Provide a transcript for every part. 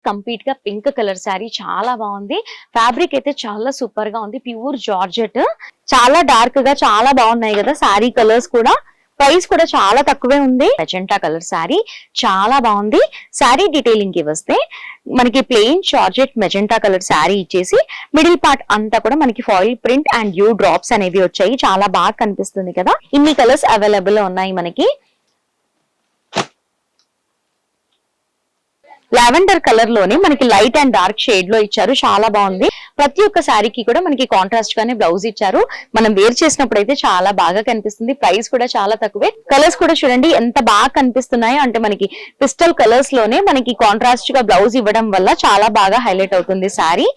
Complete గా pink colour sari చాలా బాగుంది. ఫ్యాబ్రిక్ అయితే చాలా సూపర్ గా ఉంది. ప్యూర్ జార్జెట్, చాలా డార్క్ గా చాలా బాగున్నాయి కదా శారీ కలర్స్ కూడా. ప్రైస్ కూడా చాలా తక్కువే ఉంది. మెజెంటా కలర్ శారీ చాలా బాగుంది. శారీ డీటెయిలింగ్ కి వస్తే మనకి plain georgette magenta colour sari ఇచ్చేసి మిడిల్ పార్ట్ అంతా కూడా మనకి foil print and you drops అనేవి వచ్చాయి. చాలా బాగా కనిపిస్తుంది కదా. ఇన్ని కలర్స్ అవైలబుల్ ఉన్నాయి మనకి. లావెండర్ కలర్ లోనే మనకి లైట్ అండ్ డార్క్ షేడ్ లో ఇచ్చారు. చాలా బాగుంది. ప్రతి ఒక్క శారీకి కూడా మనకి కాంట్రాస్ట్ గానే బ్లౌజ్ ఇచ్చారు. మనం వేర్ చేసినప్పుడు అయితే చాలా బాగా కనిపిస్తుంది. ప్రైస్ కూడా చాలా తక్కువే. కలర్స్ కూడా చూడండి ఎంత బాగా కనిపిస్తున్నాయో. అంటే మనకి పిస్టల్ కలర్స్ లోనే మనకి కాంట్రాస్ట్ గా బ్లౌజ్ ఇవ్వడం వల్ల చాలా బాగా హైలైట్ అవుతుంది sari.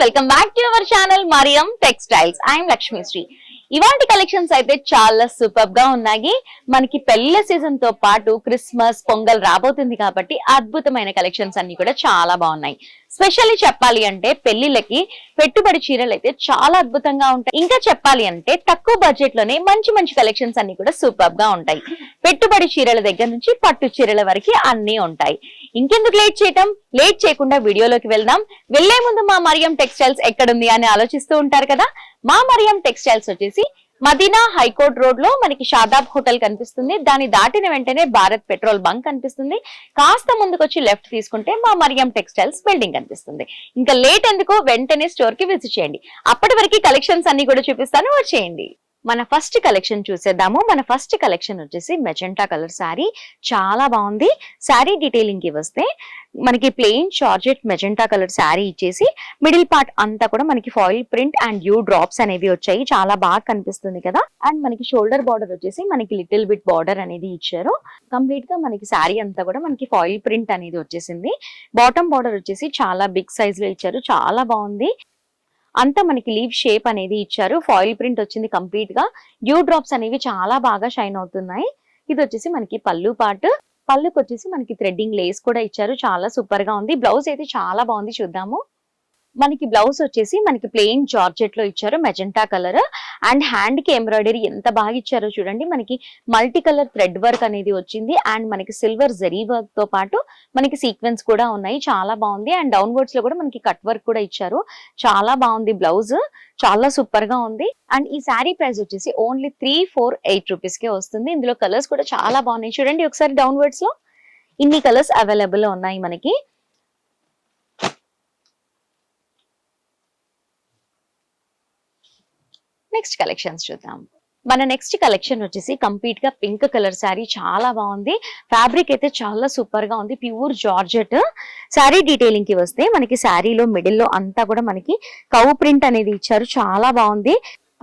Welcome back to our channel Mariyam textiles. I'm Lakshmi Sri. ఇవాంటి కలెక్షన్స్ అయితే చాలా సూపర్ గా ఉన్నాయి. మనకి పెళ్లి సీజన్ తో పాటు క్రిస్మస్, పొంగల్ రాబోతుంది కాబట్టి అద్భుతమైన కలెక్షన్స్ అన్ని కూడా చాలా బాగున్నాయి. స్పెషల్లీ చెప్పాలి అంటే పెళ్లిళ్ళకి పెట్టుబడి చీరలు అయితే చాలా అద్భుతంగా ఉంటాయి. ఇంకా చెప్పాలి అంటే తక్కువ బడ్జెట్ లోనే మంచి మంచి కలెక్షన్స్ అన్ని కూడా సూపర్ గా ఉంటాయి. పెట్టుబడి చీరల దగ్గర నుంచి పట్టు చీరల వరకు అన్ని ఉంటాయి. ఇంకెందుకు లేట్ చేయకుండా వీడియోలోకి వెళ్దాం. వెళ్లే ముందు మా మరియం టెక్స్టైల్స్ ఎక్కడుంది అని ఆలోచిస్తూ ఉంటారు కదా. మా మరియం టెక్స్టైల్స్ వచ్చేసి మదీనా హైకోర్ట్ రోడ్ లో మనకి షాదాబ్ హోటల్ కనిపిస్తుంది. దాన్ని దాటిన వెంటనే భారత్ పెట్రోల్ బంక్ కనిపిస్తుంది. కాస్త ముందుకొచ్చి లెఫ్ట్ తీసుకుంటే మా మరియం టెక్స్టైల్స్ బిల్డింగ్ కనిపిస్తుంది. ఇంకా లేట్ ఎందుకు, వెంటనే స్టోర్ కి విజిట్ చేయండి. అప్పటి వరకు కలెక్షన్స్ అన్ని కూడా చూపిస్తాను, వచ్చేయండి. మన ఫస్ట్ కలెక్షన్ చూసేద్దాము. మన ఫస్ట్ కలెక్షన్ వచ్చేసి మెజెంటా కలర్ శారీ చాలా బాగుంది. శారీ డీటెయిలింగ్ కి వస్తే మనకి plain georgette magenta colour sari ఇచ్చేసి మిడిల్ పార్ట్ అంతా కూడా మనకి foil print and you drops అనేవి వచ్చాయి. చాలా బాగా కనిపిస్తుంది కదా. అండ్ మనకి షోల్డర్ బార్డర్ వచ్చేసి మనకి లిటిల్ బిట్ బార్డర్ అనేది ఇచ్చారు. కంప్లీట్ గా మనకి శారీ అంతా కూడా మనకి ఫాయిల్ ప్రింట్ అనేది వచ్చేసింది. బాటమ్ బార్డర్ వచ్చేసి చాలా బిగ్ సైజ్ లో ఇచ్చారు. చాలా బాగుంది. అంతా మనకి లీవ్ షేప్ అనేది ఇచ్చారు. ఫాయిల్ ప్రింట్ వచ్చింది కంప్లీట్ గా. డ్యూ డ్రాప్స్ అనేవి చాలా బాగా షైన్ అవుతున్నాయి. ఇది వచ్చేసి మనకి పళ్ళు పార్ట్. పళ్ళుకి వచ్చేసి మనకి థ్రెడ్డింగ్ లేస్ కూడా ఇచ్చారు. చాలా సూపర్ గా ఉంది. బ్లౌజ్ అయితే చాలా బాగుంది. చూద్దాము. మనకి బ్లౌజ్ వచ్చేసి మనకి ప్లెయిన్ జార్జెట్ లో ఇచ్చారు మెజెంటా కలర్. అండ్ హ్యాండ్ కి ఎంబ్రాయిడరీ ఎంత బాగా ఇచ్చారో చూడండి. మనకి మల్టీ కలర్ థ్రెడ్ వర్క్ అనేది వచ్చింది. అండ్ మనకి సిల్వర్ జరీ వర్క్ తో పాటు మనకి సీక్వెన్స్ కూడా ఉన్నాయి. చాలా బాగుంది. అండ్ డౌన్వర్డ్స్ లో కూడా మనకి కట్ వర్క్ కూడా ఇచ్చారు. చాలా బాగుంది. బ్లౌజ్ చాలా సూపర్ గా ఉంది. అండ్ ఈ శారీ ప్రైస్ వచ్చేసి ఓన్లీ 348 రూపీస్ కే వస్తుంది. ఇందులో కలర్స్ కూడా చాలా బాగున్నాయి. చూడండి ఒకసారి డౌన్వర్డ్స్ లో ఇన్ని కలర్స్ అవైలబుల్ ఉన్నాయి మనకి. నెక్స్ట్ కలెక్షన్స్ చూద్దాం. మన నెక్స్ట్ కలెక్షన్ వచ్చేసి కంప్లీట్ గా పింక్ కలర్ శారీ చాలా బాగుంది. ఫ్యాబ్రిక్ అయితే చాలా సూపర్ గా ఉంది. Pure georgette. శారీ డీటెయిలింగ్ కి వస్తే మనకి శారీలో మిడిల్ లో అంతా కూడా మనకి కౌ ప్రింట్ అనేది ఇచ్చారు. చాలా బాగుంది.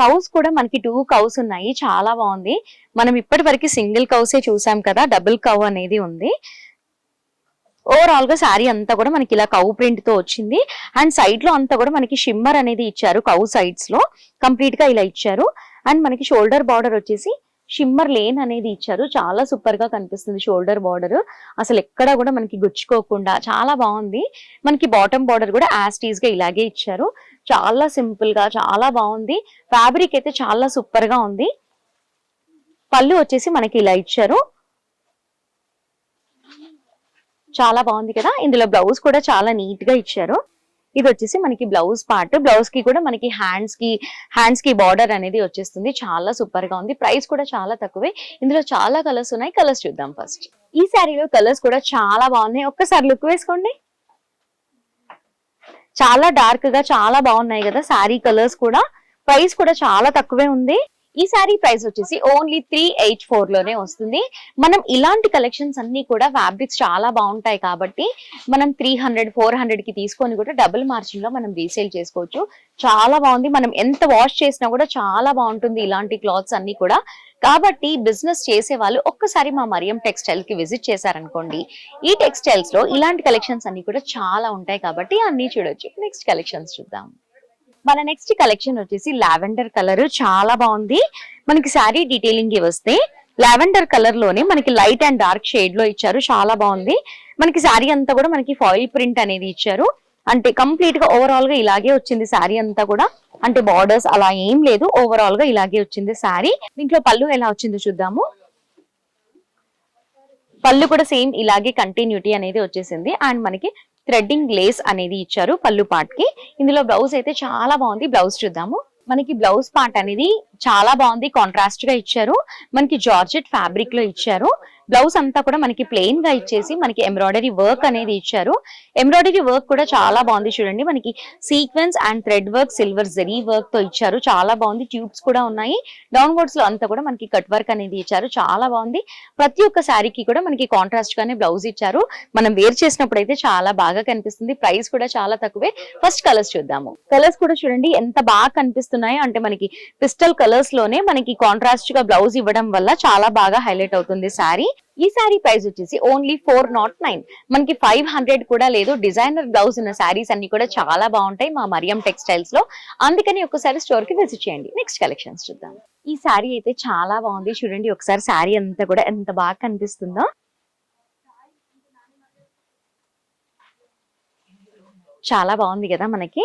కౌస్ కూడా మనకి 2 కౌస్ ఉన్నాయి. చాలా బాగుంది. మనం ఇప్పటి వరకు సింగిల్ కౌసే చూసాం కదా, డబుల్ కౌ అనేది ఉంది. ఓవరాల్ గా శారీ అంతా కూడా మనకి ఇలా కౌ ప్రింట్ తో వచ్చింది. అండ్ సైడ్ లో అంతా కూడా మనకి షిమ్మర్ అనేది ఇచ్చారు. కౌ సైడ్స్ లో కంప్లీట్ గా ఇలా ఇచ్చారు. అండ్ మనకి షోల్డర్ బార్డర్ వచ్చేసి షిమ్మర్ లేన్ అనేది ఇచ్చారు. చాలా సూపర్ గా కనిపిస్తుంది షోల్డర్ బార్డర్. అసలు ఎక్కడ కూడా మనకి గుచ్చుకోకుండా చాలా బాగుంది. మనకి బాటమ్ బార్డర్ కూడా యాస్టీజ్ గా ఇలాగే ఇచ్చారు. చాలా సింపుల్ గా చాలా బాగుంది. ఫ్యాబ్రిక్ అయితే చాలా సూపర్ గా ఉంది. పళ్ళు వచ్చేసి మనకి ఇలా ఇచ్చారు. చాలా బాగుంది కదా. ఇందులో బ్లౌజ్ కూడా చాలా నీట్ గా ఇచ్చారు. ఇది వచ్చేసి మనకి బ్లౌజ్ పార్ట్. బ్లౌజ్ కి కూడా మనకి హ్యాండ్స్ కి బార్డర్ అనేది వచ్చేస్తుంది. చాలా సూపర్ గా ఉంది. ప్రైస్ కూడా చాలా తక్కువే. ఇందులో చాలా కలర్స్ ఉన్నాయి. కలర్స్ చూద్దాం ఫస్ట్. ఈ శారీలో కలర్స్ కూడా చాలా బాగున్నాయి. ఒక్కసారి లుక్ వేసుకోండి. చాలా డార్క్ గా చాలా బాగున్నాయి కదా శారీ కలర్స్ కూడా. ప్రైస్ కూడా చాలా తక్కువే ఉంది. ఈ శారీ ప్రైస్ వచ్చేసి ఓన్లీ 384 లోనే వస్తుంది. మనం ఇలాంటి కలెక్షన్స్ అన్ని కూడా ఫ్యాబ్రిక్స్ చాలా బాగుంటాయి కాబట్టి మనం 300, 400 కి తీసుకొని కూడా డబుల్ మార్జిన్ లో మనం రీసేల్ చేసుకోవచ్చు. చాలా బాగుంది. మనం ఎంత వాష్ చేసినా కూడా చాలా బాగుంటుంది ఇలాంటి క్లాత్స్ అన్ని కూడా. కాబట్టి బిజినెస్ చేసే వాళ్ళు ఒక్కసారి మా మరియం టెక్స్టైల్ కి విజిట్ చేశారనుకోండి, ఈ టెక్స్టైల్స్ లో ఇలాంటి కలెక్షన్స్ అన్ని కూడా చాలా ఉంటాయి కాబట్టి అన్ని చూడొచ్చు. నెక్స్ట్ కలెక్షన్స్ చూద్దాం. మన నెక్స్ట్ కలెక్షన్ వచ్చేసి లావెండర్ కలర్. చాలా బాగుంది. మనకి శారీ డీటెయిలింగ్ కి వస్తే లావెండర్ కలర్ లోనే మనకి లైట్ అండ్ డార్క్ షేడ్ లో ఇచ్చారు. చాలా బాగుంది. మనకి శారీ అంతా కూడా మనకి ఫాయిల్ ప్రింట్ అనేది ఇచ్చారు. అంటే కంప్లీట్ గా ఓవరాల్ గా ఇలాగే వచ్చింది శారీ అంతా కూడా. అంటే బార్డర్స్ అలా ఏం లేదు, ఓవరాల్ గా ఇలాగే వచ్చింది శారీ. దీంట్లో పళ్ళు ఎలా వచ్చిందో చూద్దాము. పళ్ళు కూడా సేమ్ ఇలాగే కంటిన్యూటీ అనేది వచ్చేసింది. అండ్ మనకి థ్రెడ్డింగ్ లేస్ అనేది ఇచ్చారు పళ్ళు పార్ట్ కి. ఇందులో బ్లౌజ్ అయితే చాలా బాగుంది. బ్లౌజ్ చూద్దాము. మనకి బ్లౌజ్ పార్ట్ అనేది చాలా బాగుంది. కాంట్రాస్ట్ గా ఇచ్చారు. మనకి జార్జెట్ ఫ్యాబ్రిక్ లో ఇచ్చారు. బ్లౌజ్ అంతా కూడా మనకి ప్లెయిన్ గా ఇచ్చేసి మనకి ఎంబ్రాయిడరీ వర్క్ అనేది ఇచ్చారు. ఎంబ్రాయిడరీ వర్క్ కూడా చాలా బాగుంది. చూడండి మనకి sequence and thread work, silver zari work తో ఇచ్చారు. చాలా బాగుంది. ట్యూబ్స్ కూడా ఉన్నాయి. డౌన్ వర్డ్స్ లో అంతా కూడా మనకి కట్ వర్క్ అనేది ఇచ్చారు. చాలా బాగుంది. ప్రతి ఒక్క శారీకి కూడా మనకి కాంట్రాస్ట్ గానే బ్లౌజ్ ఇచ్చారు. మనం వేర్ చేసినప్పుడు అయితే చాలా బాగా కనిపిస్తుంది. ప్రైస్ కూడా చాలా తక్కువే. ఫస్ట్ కలర్స్ చూద్దాము. కలర్స్ కూడా చూడండి ఎంత బాగా కనిపిస్తున్నాయి. అంటే మనకి పిస్టల్ కలర్స్ లోనే మనకి కాంట్రాస్ట్ గా బ్లౌజ్ ఇవ్వడం వల్ల చాలా బాగా హైలైట్ అవుతుంది శారీ. ఈ శారీ ప్రైస్ వచ్చేసి ఓన్లీ 409. మనకి 500 కూడా లేదు. డిజైనర్ బ్లౌజ్ ఉన్న శారీస్ అన్ని కూడా చాలా బాగుంటాయి మా మరియం టెక్స్టైల్స్ లో. అందుకని ఒకసారి స్టోర్ కి విజిట్ చేయండి. నెక్స్ట్ కలెక్షన్స్ చూద్దాం. ఈ శారీ అయితే చాలా బాగుంది. చూడండి ఒకసారి శారీ అంతా కూడా ఎంత బాగా కనిపిస్తుందో. చాలా బాగుంది కదా మనకి.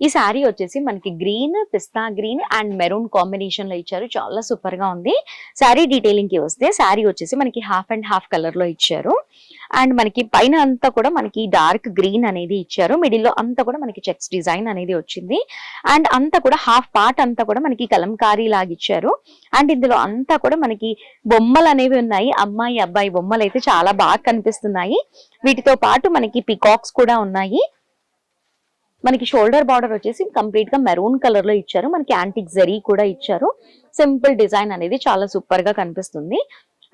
ఈ శారీ వచ్చేసి మనకి green, pista green and maroon combination లో ఇచ్చారు. చాలా సూపర్ గా ఉంది. శారీ డీటెయిలింగ్ కి వస్తే శారీ వచ్చేసి మనకి హాఫ్ అండ్ హాఫ్ కలర్ లో ఇచ్చారు. అండ్ మనకి పైన అంతా కూడా మనకి డార్క్ గ్రీన్ అనేది ఇచ్చారు. మిడిల్ లో అంతా కూడా మనకి చెక్స్ డిజైన్ అనేది వచ్చింది. అండ్ అంతా కూడా హాఫ్ పార్ట్ అంతా కూడా మనకి కలంకారీ లాగా ఇచ్చారు. అండ్ ఇందులో అంతా కూడా మనకి బొమ్మలు అనేవి ఉన్నాయి. అమ్మాయి అబ్బాయి బొమ్మలు అయితే చాలా బాగా కనిపిస్తున్నాయి. వీటితో పాటు మనకి పికాక్స్ కూడా ఉన్నాయి. మనకి షోల్డర్ బార్డర్ వచ్చేసి కంప్లీట్ గా మెరూన్ కలర్ లో ఇచ్చారు. మనకి యాంటిక్ జరీ కూడా ఇచ్చారు. సింపుల్ డిజైన్ అనేది చాలా సూపర్ గా కనిపిస్తుంది.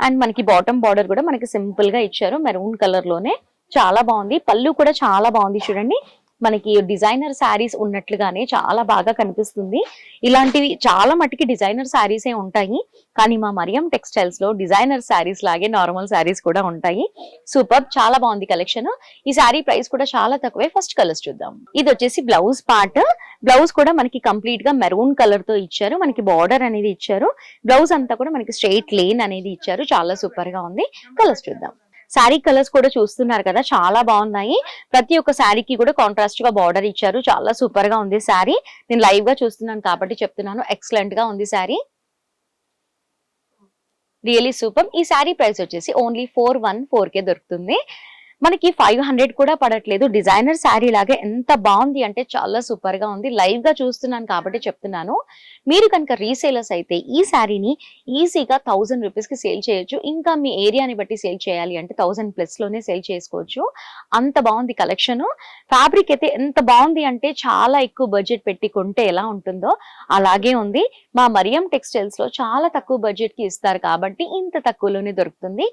అండ్ మనకి బాటమ్ బార్డర్ కూడా మనకి సింపుల్ గా ఇచ్చారు మెరూన్ కలర్ లోనే. చాలా బాగుంది. పళ్ళు కూడా చాలా బాగుంది. చూడండి మనకి డిజైనర్ శారీస్ ఉన్నట్లుగానే చాలా బాగా కనిపిస్తుంది. ఇలాంటివి చాలా మటుకి డిజైనర్ శారీసే ఉంటాయి. కానీ మా మరియం టెక్స్టైల్స్ లో డిజైనర్ శారీస్ లాగే నార్మల్ శారీస్ కూడా ఉంటాయి. సూపర్. చాలా బాగుంది కలెక్షన్. ఈ శారీ ప్రైస్ కూడా చాలా తక్కువే. ఫస్ట్ కలర్స్ చూద్దాం. ఇది వచ్చేసి బ్లౌజ్ పార్ట్. బ్లౌజ్ కూడా మనకి కంప్లీట్ గా మెరూన్ కలర్ తో ఇచ్చారు. మనకి బార్డర్ అనేది ఇచ్చారు. బ్లౌజ్ అంతా కూడా మనకి స్ట్రైట్ లేన్ అనేది ఇచ్చారు. చాలా సూపర్ గా ఉంది. కలర్స్ చూద్దాం. శారీ కలర్స్ కూడా చూస్తున్నారు కదా చాలా బాగున్నాయి. ప్రతి ఒక్క శారీకి కూడా కాంట్రాస్ట్ గా బార్డర్ ఇచ్చారు. చాలా సూపర్ గా ఉంది శారీ. నేను లైవ్ గా చూస్తున్నాను కాబట్టి చెప్తున్నాను. ఎక్సలెంట్ గా ఉంది శారీ. Really super. ఈ శారీ ప్రైస్ వచ్చేసి ఓన్లీ 414 దొరుకుతుంది. మనకి 500 కూడా పడట్లేదు. డిజైనర్ శారీ లాగే ఎంత బాగుంది అంటే చాలా సూపర్ గా ఉంది. లైవ్ గా చూస్తున్నాను కాబట్టి చెప్తున్నాను. మీరు కనుక రీసేలర్స్ అయితే ఈ శారీని ఈజీగా 1000 రూపీస్ కి సేల్ చేయొచ్చు. ఇంకా మీ ఏరియాని బట్టి సేల్ చేయాలి అంటే 1000+ లోనే సేల్ చేసుకోవచ్చు. అంత బాగుంది కలెక్షన్. ఫ్యాబ్రిక్ అయితే ఎంత బాగుంది అంటే చాలా ఎక్కువ బడ్జెట్ పెట్టి కొంటే ఎలా ఉంటుందో అలాగే ఉంది. మా మరియం టెక్స్టైల్స్ లో చాలా తక్కువ బడ్జెట్ కి ఇస్తారు కాబట్టి ఇంత తక్కువలోనే దొరుకుతుంది.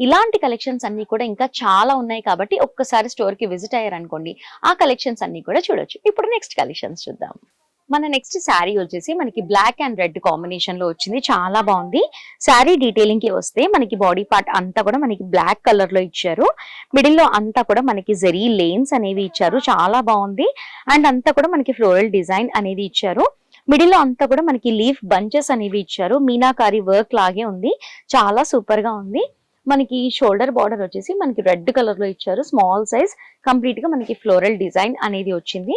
ఇలాంటి కలెక్షన్స్ అన్ని కూడా ఇంకా చాలా ఉన్నాయి కాబట్టి ఒక్కసారి స్టోర్ కి విజిట్ అయ్యారనుకోండి ఆ కలెక్షన్స్ అన్ని కూడా చూడొచ్చు. ఇప్పుడు నెక్స్ట్ కలెక్షన్స్ చూద్దాం. మన నెక్స్ట్ శారీ వచ్చేసి మనకి బ్లాక్ అండ్ రెడ్ కాంబినేషన్ లో వచ్చింది. చాలా బాగుంది. శారీ డీటెయిలింగ్ కి వస్తే మనకి బాడీ పార్ట్ అంతా కూడా మనకి బ్లాక్ కలర్ లో ఇచ్చారు. మిడిల్ లో అంతా కూడా మనకి జరీ లేన్స్ అనేవి ఇచ్చారు. చాలా బాగుంది. అండ్ అంతా కూడా మనకి ఫ్లోరల్ డిజైన్ అనేది ఇచ్చారు. మిడిల్ లో అంతా కూడా మనకి లీఫ్ బంచెస్ అనేవి ఇచ్చారు. మీనాకారి వర్క్ లాగే ఉంది. చాలా సూపర్ గా ఉంది. మనకి షోల్డర్ బార్డర్ వచ్చేసి మనకి రెడ్ కలర్ లో ఇచ్చారు. స్మాల్ సైజ్ కంప్లీట్ గా మనకి ఫ్లోరల్ డిజైన్ అనేది వచ్చింది.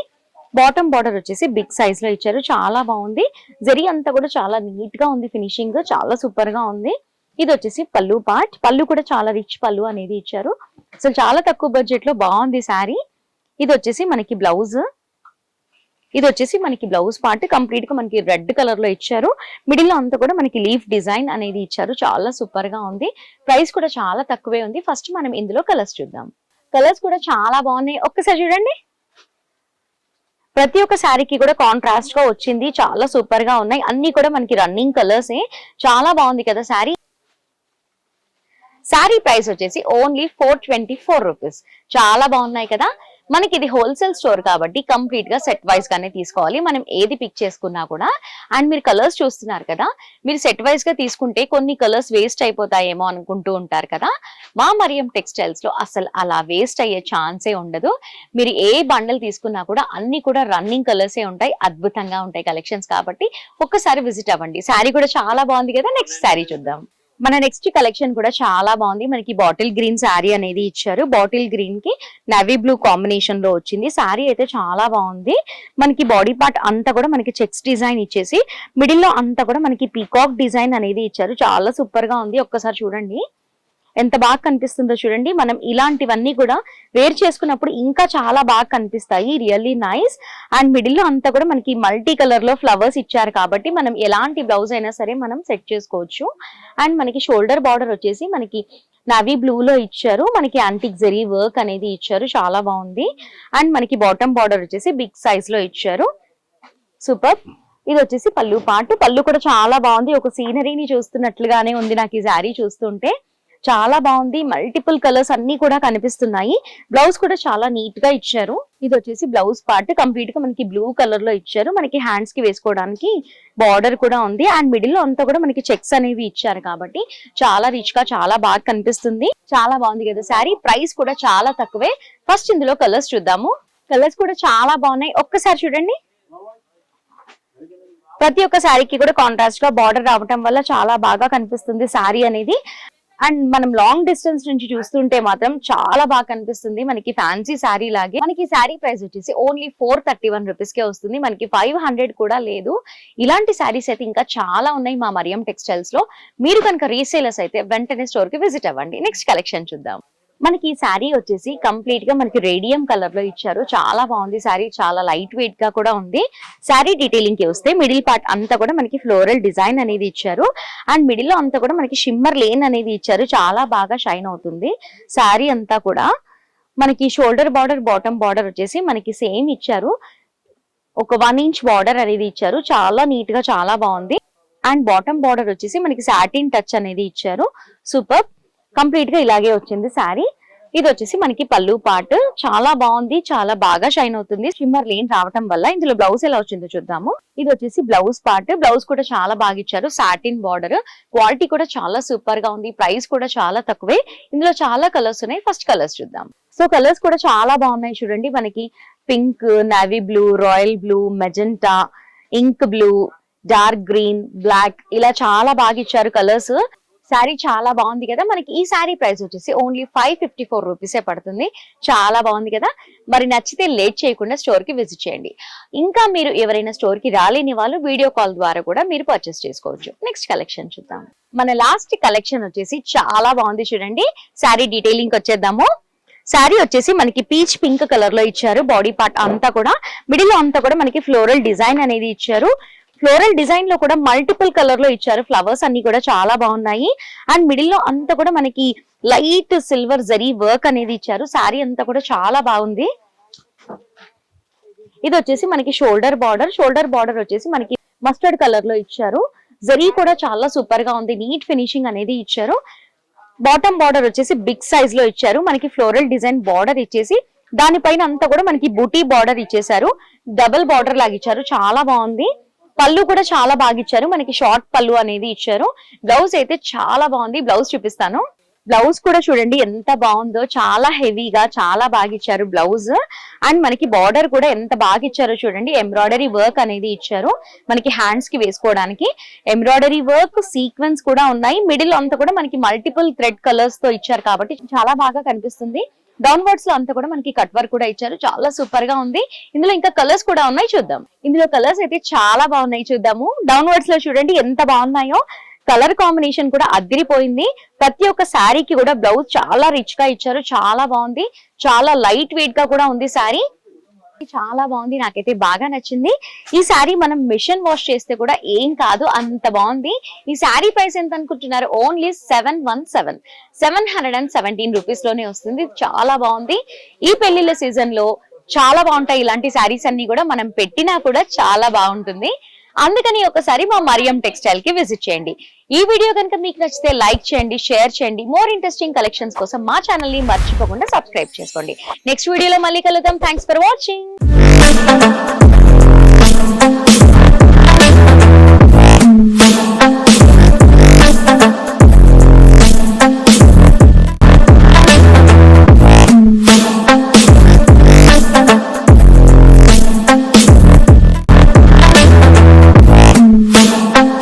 బాటమ్ బార్డర్ వచ్చేసి బిగ్ సైజ్ లో ఇచ్చారు. చాలా బాగుంది. జరీ అంతా కూడా చాలా నీట్ గా ఉంది. ఫినిషింగ్ చాలా సూపర్ గా ఉంది. ఇది వచ్చేసి పళ్ళు పార్ట్. పళ్ళు కూడా చాలా రిచ్ పళ్ళు అనేది ఇచ్చారు. అసలు చాలా తక్కువ బడ్జెట్ లో బాగుంది శారీ. ఇది వచ్చేసి మనకి బ్లౌజ్. ఇది వచ్చేసి మనకి బ్లౌజ్ పార్ట్ కంప్లీట్ గా మనకి రెడ్ కలర్ లో ఇచ్చారు. మిడిల్ లో అంతా కూడా మనకి లీఫ్ డిజైన్ అనేది ఇచ్చారు. చాలా సూపర్ గా ఉంది. ప్రైస్ కూడా చాలా తక్కువే ఉంది. ఫస్ట్ మనం ఇందులో కలర్స్ చూద్దాం. కలర్స్ కూడా చాలా బాగున్నాయి. ఒక్కసారి చూడండి. ప్రతి ఒక్క శారీకి కూడా కాంట్రాస్ట్ గా వచ్చింది. చాలా సూపర్ గా ఉన్నాయి. అన్ని కూడా మనకి రన్నింగ్ కలర్స్. చాలా బాగుంది కదా శారీ. శారీ ప్రైస్ వచ్చేసి ఓన్లీ 424 రూపీస్. చాలా బాగున్నాయి కదా. మనకి ఇది హోల్సేల్ స్టోర్ కాబట్టి కంప్లీట్ గా సెట్ వైజ్ గానే తీసుకోవాలి. మనం ఏది పిక్ చేసుకున్నా కూడా. అండ్ మీరు కలర్స్ చూస్తున్నారు కదా, మీరు సెట్ వైజ్ గా తీసుకుంటే కొన్ని కలర్స్ వేస్ట్ అయిపోతాయేమో అనుకుంటూ ఉంటారు కదా. మా మరియం టెక్స్టైల్స్ లో అసలు అలా వేస్ట్ అయ్యే ఛాన్సే ఉండదు. మీరు ఏ బండల్ తీసుకున్నా కూడా అన్ని కూడా రన్నింగ్ కలర్సే ఉంటాయి. అద్భుతంగా ఉంటాయి కలెక్షన్స్ కాబట్టి ఒక్కసారి విజిట్ అవ్వండి. శారీ కూడా చాలా బాగుంది కదా. నెక్స్ట్ శారీ చూద్దాం. మన నెక్స్ట్ కలెక్షన్ కూడా చాలా బాగుంది. మనకి బాటిల్ గ్రీన్ శారీ అనేది ఇచ్చారు. బాటిల్ గ్రీన్ కి నవీ బ్లూ కాంబినేషన్ లో వచ్చింది. శారీ అయితే చాలా బాగుంది. మనకి బాడీ పార్ట్ అంతా కూడా మనకి చెక్స్ డిజైన్ ఇచ్చేసి మిడిల్ లో అంతా కూడా మనకి పీకాక్ డిజైన్ అనేది ఇచ్చారు. చాలా సూపర్ గా ఉంది. ఒక్కసారి చూడండి ఎంత బాగా కనిపిస్తుందో చూడండి. మనం ఇలాంటివన్నీ కూడా వేర్ చేసుకున్నప్పుడు ఇంకా చాలా బాగా కనిపిస్తాయి. Really nice. అండ్ మిడిల్ లో అంతా కూడా మనకి మల్టీ కలర్ లో ఫ్లవర్స్ ఇచ్చారు కాబట్టి మనం ఎలాంటి బ్లౌజ్ అయినా సరే మనం సెట్ చేసుకోవచ్చు. అండ్ మనకి షోల్డర్ బార్డర్ వచ్చేసి మనకి నవీ బ్లూ లో ఇచ్చారు. మనకి యాంటిక్ జరీ వర్క్ అనేది ఇచ్చారు. చాలా బాగుంది. అండ్ మనకి బాటమ్ బార్డర్ వచ్చేసి బిగ్ సైజ్ లో ఇచ్చారు. సూపర్. ఇది వచ్చేసి పళ్ళు పార్ట్. పళ్ళు కూడా చాలా బాగుంది. ఒక సీనరీని చూస్తున్నట్లుగానే ఉంది నాకు ఈ శారీ చూస్తుంటే. చాలా బాగుంది. మల్టిపుల్ కలర్స్ అన్ని కూడా కనిపిస్తున్నాయి. బ్లౌజ్ కూడా చాలా నీట్ గా ఇచ్చారు. ఇది వచ్చేసి బ్లౌజ్ పార్ట్ కంప్లీట్ గా మనకి బ్లూ కలర్ లో ఇచ్చారు. మనకి హ్యాండ్స్ కి వేసుకోవడానికి బార్డర్ కూడా ఉంది. అండ్ మిడిల్ లో అంతా కూడా మనకి చెక్స్ అనేవి ఇచ్చారు కాబట్టి చాలా రిచ్ గా చాలా బాగా కనిపిస్తుంది. చాలా బాగుంది కదా శారీ. ప్రైస్ కూడా చాలా తక్కువే. ఫస్ట్ ఇందులో కలర్స్ చూద్దాము. కలర్స్ కూడా చాలా బాగున్నాయి. ఒక్కసారి చూడండి. ప్రతి ఒక్క శారీకి కూడా కాంట్రాస్ట్ గా బార్డర్ రావటం వల్ల చాలా బాగా కనిపిస్తుంది శారీ అనేది. అండ్ మనం లాంగ్ డిస్టెన్స్ నుంచి చూస్తుంటే మాత్రం చాలా బాగా కనిపిస్తుంది. మనకి ఫ్యాన్సీ శారీ లాగే. మనకి శారీ ప్రైస్ వచ్చేసి ఓన్లీ 431 రూపీస్ కే వస్తుంది. మనకి 500 కూడా లేదు. ఇలాంటి శారీస్ అయితే ఇంకా చాలా ఉన్నాయి మా మరియం టెక్స్టైల్స్ లో. మీరు కనుక రీసేలర్స్ అయితే వెంటనే స్టోర్ కి విజిట్ అవ్వండి. నెక్స్ట్ కలెక్షన్ చూద్దాం. మనకి ఈ శారీ వచ్చేసి కంప్లీట్ గా మనకి రేడియం కలర్ లో ఇచ్చారు. చాలా బాగుంది శారీ. చాలా లైట్ వెయిట్ గా కూడా ఉంది. శారీ డీటెయిలింగ్ కి వస్తే మిడిల్ పార్ట్ అంతా కూడా మనకి ఫ్లోరల్ డిజైన్ అనేది ఇచ్చారు. అండ్ మిడిల్ లో అంతా కూడా మనకి షిమ్మర్ లేన్ అనేది ఇచ్చారు. చాలా బాగా షైన్ అవుతుంది శారీ అంతా కూడా. మనకి షోల్డర్ బార్డర్ బాటమ్ బార్డర్ వచ్చేసి మనకి సేమ్ ఇచ్చారు. ఒక 1 ఇంచ్ బార్డర్ అనేది ఇచ్చారు. చాలా నీట్ గా చాలా బాగుంది. అండ్ బాటమ్ బార్డర్ వచ్చేసి మనకి సాటిన్ టచ్ అనేది ఇచ్చారు. సూపర్. కంప్లీట్ గా ఇలాగే వచ్చింది శారీ. ఇది వచ్చేసి మనకి పళ్ళు పార్ట్. చాలా బాగుంది. చాలా బాగా షైన్ అవుతుంది షిమ్మర్ లేన్ రావటం వల్ల. ఇందులో బ్లౌజ్ ఎలా వచ్చిందో చూద్దాము. ఇది వచ్చేసి బ్లౌజ్ పార్ట్. బ్లౌజ్ కూడా చాలా బాగా ఇచ్చారు. Satin border. క్వాలిటీ కూడా చాలా సూపర్ గా ఉంది. ప్రైస్ కూడా చాలా తక్కువే. ఇందులో చాలా కలర్స్ ఉన్నాయి. ఫస్ట్ కలర్స్ చూద్దాం. సో కలర్స్ కూడా చాలా బాగున్నాయి చూడండి. మనకి pink, navy blue, royal blue, magenta, ink blue, dark green, black ఇలా చాలా బాగా ఇచ్చారు కలర్స్. శారీ చాలా బాగుంది కదా. మనకి ఈ శారీ ప్రైస్ వచ్చేసి ఓన్లీ 554 రూపీసే పడుతుంది. చాలా బాగుంది కదా. మరి నచ్చితే లేట్ చేయకుండా స్టోర్ కి విజిట్ చేయండి. ఇంకా మీరు ఎవరైనా స్టోర్ కి రాలేని వాళ్ళు వీడియో కాల్ ద్వారా కూడా మీరు పర్చేస్ చేసుకోవచ్చు. నెక్స్ట్ కలెక్షన్ చూద్దాం. మన లాస్ట్ కలెక్షన్ వచ్చేసి చాలా బాగుంది చూడండి. శారీ డీటెయిలింగ్ వచ్చేద్దాము. శారీ వచ్చేసి మనకి పీచ్ పింక్ కలర్ లో ఇచ్చారు. బాడీ పార్ట్ అంతా కూడా మిడిల్ లో అంతా కూడా మనకి ఫ్లోరల్ డిజైన్ అనేది ఇచ్చారు. ఫ్లోరల్ డిజైన్ లో కూడా మల్టిపుల్ కలర్ లో ఇచ్చారు. ఫ్లవర్స్ అన్ని కూడా చాలా బాగున్నాయి. అండ్ మిడిల్ లో అంతా కూడా మనకి లైట్ సిల్వర్ జరీ వర్క్ అనేది ఇచ్చారు. శారీ అంతా కూడా చాలా బాగుంది. ఇది వచ్చేసి మనకి షోల్డర్ బార్డర్. షోల్డర్ బార్డర్ వచ్చేసి మనకి మస్టర్డ్ కలర్ లో ఇచ్చారు. జరీ కూడా చాలా సూపర్ గా ఉంది. నీట్ ఫినిషింగ్ అనేది ఇచ్చారు. బాటమ్ బార్డర్ వచ్చేసి బిగ్ సైజ్ లో ఇచ్చారు. మనకి ఫ్లోరల్ డిజైన్ బార్డర్ ఇచ్చేసి దానిపైన అంతా కూడా మనకి బూటీ బార్డర్ ఇచ్చేసారు. డబుల్ బార్డర్ లాగా ఇచ్చారు. చాలా బాగుంది. పళ్ళు కూడా చాలా బాగా ఇచ్చారు. మనకి షార్ట్ పళ్ళు అనేది ఇచ్చారు. బ్లౌజ్ అయితే చాలా బాగుంది. బ్లౌజ్ చూపిస్తాను. బ్లౌజ్ కూడా చూడండి ఎంత బాగుందో. చాలా హెవీగా చాలా బాగా ఇచ్చారు బ్లౌజ్. అండ్ మనకి బార్డర్ కూడా ఎంత బాగా ఇచ్చారో చూడండి. ఎంబ్రాయిడరీ వర్క్ అనేది ఇచ్చారు. మనకి హ్యాండ్స్ కి వేసుకోవడానికి ఎంబ్రాయిడరీ వర్క్, సీక్వెన్స్ కూడా ఉన్నాయి. మిడిల్ అంతా కూడా మనకి మల్టిపుల్ థ్రెడ్ కలర్స్ తో ఇచ్చారు కాబట్టి చాలా బాగా కనిపిస్తుంది. డౌన్ వర్డ్స్ లో అంతా కూడా మనకి కట్ వర్క్ కూడా ఇచ్చారు. చాలా సూపర్ గా ఉంది. ఇందులో ఇంకా కలర్స్ కూడా ఉన్నాయి చూద్దాం. ఇందులో కలర్స్ అయితే చాలా బాగున్నాయి చూద్దాము. డౌన్ వర్డ్స్ లో చూడండి ఎంత బాగున్నాయో. కలర్ కాంబినేషన్ కూడా అదిరిపోయింది. ప్రతి ఒక్క శారీకి కూడా బ్లౌజ్ చాలా రిచ్ గా ఇచ్చారు. చాలా బాగుంది. చాలా లైట్ వెయిట్ గా కూడా ఉంది శారీ. చాలా బాగుంది, నాకైతే బాగా నచ్చింది. ఈ శారీ మనం మిషన్ వాష్ చేస్తే కూడా ఏం కాదు, అంత బాగుంది. ఈ శారీ ప్రైస్ ఎంత అనుకుంటున్నారు? ఓన్లీ 717 రూపీస్ లోనే వస్తుంది. చాలా బాగుంది. ఈ పెళ్లిళ్ళ సీజన్ లో చాలా బాగుంటాయి ఇలాంటి శారీస్ అన్ని కూడా, మనం పెట్టినా కూడా చాలా బాగుంటుంది. అందుకని ఒకసారి మా మరియం టెక్స్టైల్ కి విజిట్ చేయండి. ఈ వీడియో కనుక మీకు నచ్చితే లైక్ చేయండి, షేర్ చేయండి. మోర్ ఇంట్రెస్టింగ్ కలెక్షన్స్ కోసం మా ఛానల్ ని మర్చిపోకుండా సబ్స్క్రైబ్ చేసుకోండి. నెక్స్ట్ వీడియోలో మళ్ళీ కలుద్దాం. Thanks for watching.